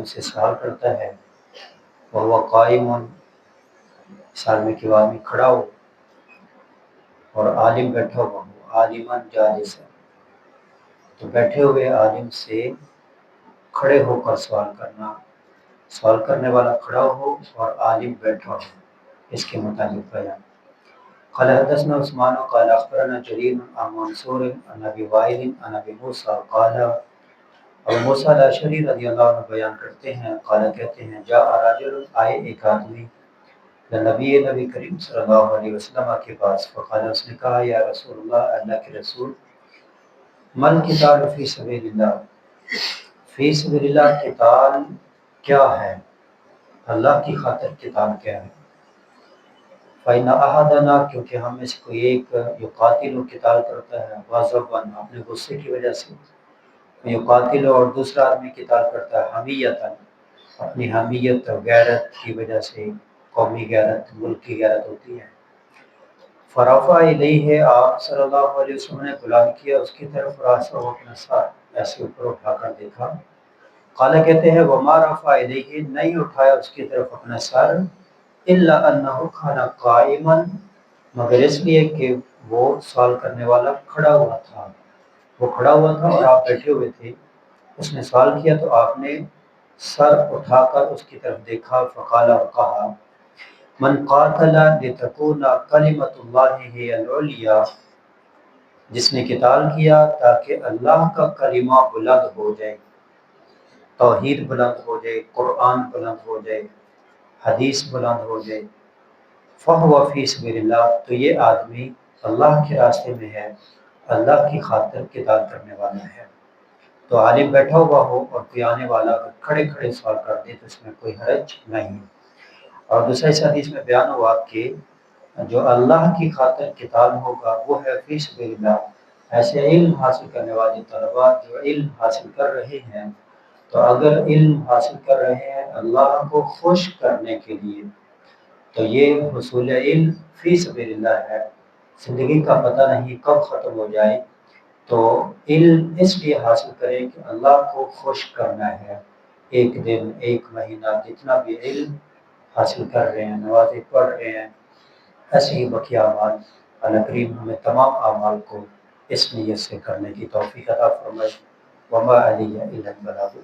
سے سوال کرتا ہے وہ قائم سال میں کے آدمی کھڑا ہو اور عالم بیٹھا ہوا ہو، عالمن جالس ہے، تو بیٹھے ہوئے عالم سے کھڑے ہو کر سوال کرنا، سوال کرنے والا کھڑا ہو اور عالم بیٹھا ہو، اس کے متعلق بیان۔ قال حدثنا عثمان قال اخبرنا جرير عن منصور عن ابي وائل عن ابي موسى قال، ابو موسیٰ الاشعری رضی اللہ عنہ بیان کرتے ہیں، قال کہتے ہیں، جاء رجل، آئے ایک آدمی، نبی کریم صلی اللہ علیہ وسلم کے پاس، فقال، اس نے کہا، یا رسول اللہ، اللہ کے رسول، من قتال فی سبیل اللہ، فی سبیل اللہ قتال کیا ہے، اللہ کی خاطر قتال کیا ہے؟ فَإِنَّ أَحَدَنَا، کیونکہ ہم میں سے کوئی ایک یقاتل و قتال کرتا ہے، غضباً، اپنے غصے کی وجہ سے، یقاتل، اور دوسرا آدمی قتال کرتا ہے حمیتاً، اپنی حمیت اور غیرت کی وجہ سے، قومی غیرت، ملک کی غیرت ہوتی ہے۔ فرفع الیہ، آپ صلی اللہ علیہ وسلم نے غلام کیا اس کی طرف، راسہ و اپنا سر ایسے اوپر اٹھا کر دیکھا۔ قال کہتے ہیں، وما رفع الیہ، نہیں اٹھایا اس کی طرف اپنا سر، الا انہ کان قائما، مگر اس لیے کہ وہ سوال کرنے والا کھڑا ہوا تھا، وہ کھڑا ہوا تھا اور آپ بیٹھے ہوئے تھے۔ اس نے سوال کیا تو آپ نے سر اٹھا کر اس کی طرف دیکھا، فقال، اور کہا، من قاتل لتکون کلمۃ اللہ ہی العلیٰ، جس نے قتال کیا تاکہ اللہ کا کلمہ بلند ہو جائے، توحید بلند ہو جائے، قرآن بلند ہو جائے، حدیث بلند ہو جائے، فہو فی سبیل اللہ، تو یہ آدمی اللہ کے راستے میں ہے، اللہ کی خاطر قتال کرنے والا ہے۔ تو عالم بیٹھا ہوا ہو اور کوئی آنے والا اگر کھڑے کھڑے سوال کر دے تو اس میں کوئی حرج نہیں۔ اور دوسرے اس حدیث میں بیان ہوا کہ جو اللہ کی خاطر قتال ہوگا وہ ہے فی سبیل اللہ۔ ایسے علم حاصل کرنے والے طلباء جو علم حاصل کر رہے ہیں، تو اگر علم حاصل کر رہے ہیں اللہ کو خوش کرنے کے لیے، تو یہ حصول علم فی سبیل اللہ ہے۔ زندگی کا پتہ نہیں کب ختم ہو جائے، تو علم اس لیے حاصل کریں کہ اللہ کو خوش کرنا ہے۔ ایک دن، ایک مہینہ، جتنا بھی علم حاصل کر رہے ہیں، نمازیں پڑھ رہے ہیں، ایسے ہی بقیہ اعمال، اللہ کریم ہمیں تمام اعمال کو اس نیت سے کرنے کی توفیق عطا فرمائے۔ وما علیہ الا البلاغ۔